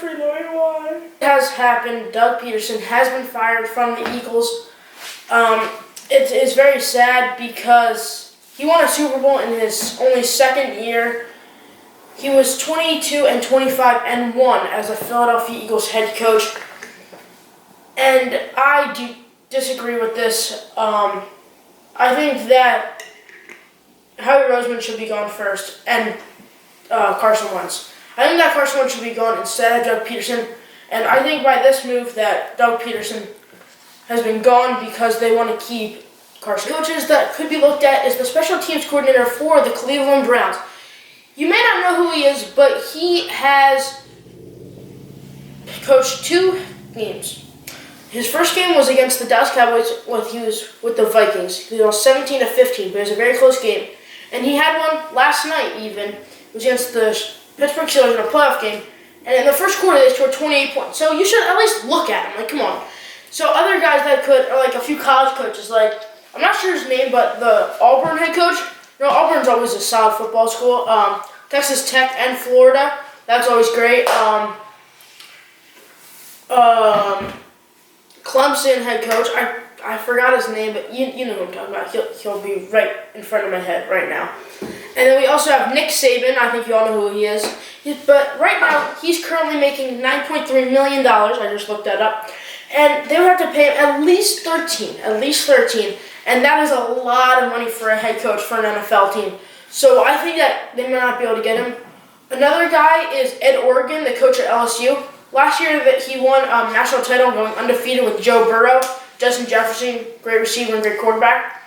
It has happened. Doug Pederson has been fired from the Eagles. It is very sad because he won a Super Bowl in his only second year. He was 22-25-1 as a Philadelphia Eagles head coach. And I do disagree with this. I think that Howie Roseman should be gone first, and Carson Wentz. I think that Carson Wentz should be gone instead of Doug Pederson. And I think by this move that Doug Pederson has been gone because they want to keep Carson. Coaches that could be looked at is the special teams coordinator for the Cleveland Browns. You may not know who he is, but he has coached 2 games. His first game was against the Dallas Cowboys when he was with the Vikings. He lost 17-15, but it was a very close game. And he had one last night even. It was against the Pittsburgh Steelers in a playoff game. And in the first quarter, they scored 28 points. So you should at least look at him. Like, come on. So other guys that could are like a few college coaches. Like, I'm not sure his name, but the Auburn head coach. You know, Auburn's always a solid football school. Texas Tech and Florida. That's always great. Clemson head coach. I forgot his name, but you know who I'm talking about. He'll be right in front of my head right now. And then we also have Nick Saban. I think you all know who he is. But right now, he's currently making $9.3 million. I just looked that up. And they would have to pay him at least 13. And that is a lot of money for a head coach for an NFL team. So I think that they may not be able to get him. Another guy is Ed Orgeron, the coach at LSU. Last year that he won a national title going undefeated with Joe Burrow, Justin Jefferson, great receiver and great quarterback,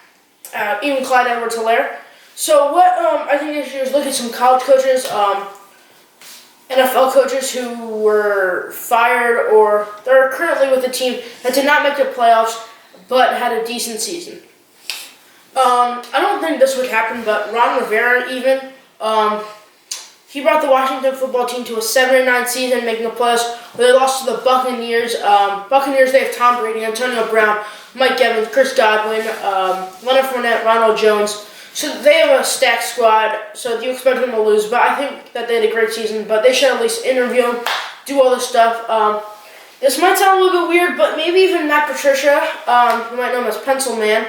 even Clyde Edwards-Helaire. So what I think they should do is look at some college coaches, NFL coaches who were fired or they're currently with a team that did not make the playoffs but had a decent season. I don't think this would happen, but Ron Rivera even, he brought the Washington football team to a 7-9 season, making the playoffs, where they lost to the Buccaneers. Buccaneers, they have Tom Brady, Antonio Brown, Mike Evans, Chris Godwin, Leonard Fournette, Ronald Jones. So they have a stacked squad, so you expect them to lose. But I think that they had a great season, but they should at least interview him, do all this stuff. This might sound a little bit weird, but maybe even Matt Patricia, you might know him as Pencil Man.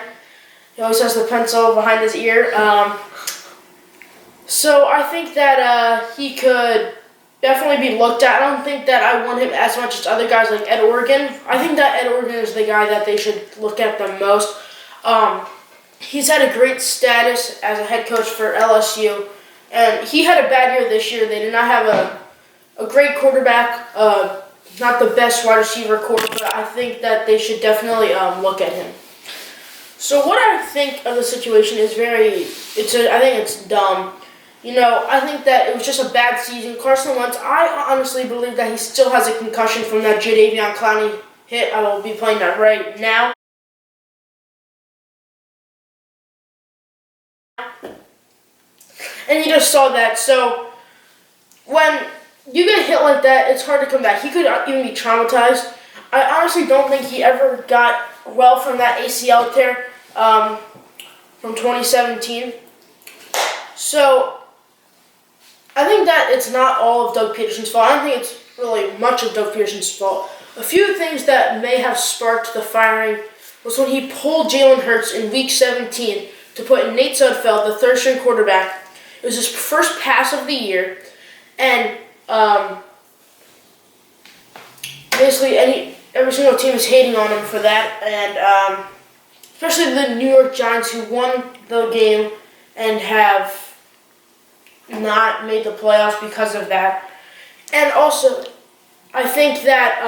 He always has the pencil behind his ear. So I think that he could definitely be looked at. I don't think that I want him as much as other guys like Ed Orgeron. I think that Ed Orgeron is the guy that they should look at the most. He's had a great status as a head coach for LSU, and he had a bad year this year. They did not have a great quarterback, not the best wide receiver core, but I think that they should definitely look at him. So what I think of the situation is I think it's dumb. You know, I think that it was just a bad season. Carson Wentz, I honestly believe that he still has a concussion from that Jadeveon Clowney hit. I will be playing that right now. And you just saw that. So when you get hit like that, it's hard to come back. He could even be traumatized. I honestly don't think he ever got well from that ACL tear from 2017. So I think that it's not all of Doug Pederson's fault. I don't think it's really much of Doug Pederson's fault. A few things that may have sparked the firing was when he pulled Jalen Hurts in Week 17 to put in Nate Sudfeld, the third-string quarterback. It was his first pass of the year, and basically every single team is hating on him for that, and especially the New York Giants, who won the game and have not made the playoffs because of that. And also, I think that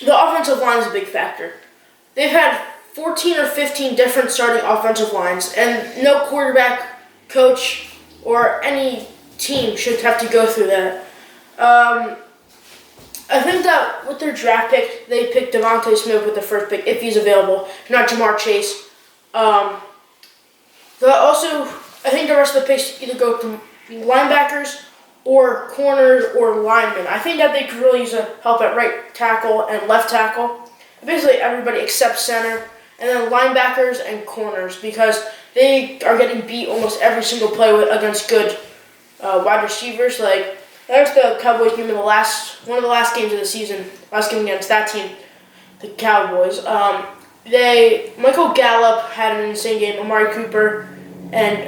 the offensive line is a big factor. They've had 14 or 15 different starting offensive lines, and no quarterback, coach, or any team should have to go through that. I think that with their draft pick, they picked Devontae Smith with the first pick, if he's available, not Jamar Chase. I think the rest of the picks either go to linebackers or corners or linemen. I think that they could really use help at right tackle and left tackle. Basically everybody except center, and then linebackers and corners, because they are getting beat almost every single play against good wide receivers. Like That was the Cowboys game in one of the last games of the season. Last game against that team, the Cowboys. Michael Gallup had an insane game. Amari Cooper, and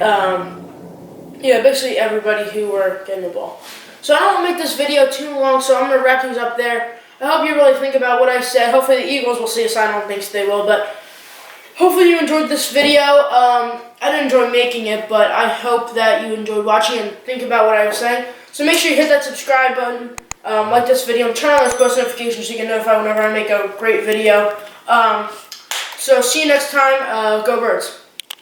basically everybody who were getting the ball. So I don't want to make this video too long, so I'm gonna wrap things up there. I hope you really think about what I said. Hopefully the Eagles will see us. I don't think they will, but hopefully you enjoyed this video. I didn't enjoy making it, but I hope that you enjoyed watching and think about what I was saying. So make sure you hit that subscribe button, like this video, and turn on those post notifications so you get notified whenever I make a great video. So see you next time. Go Birds.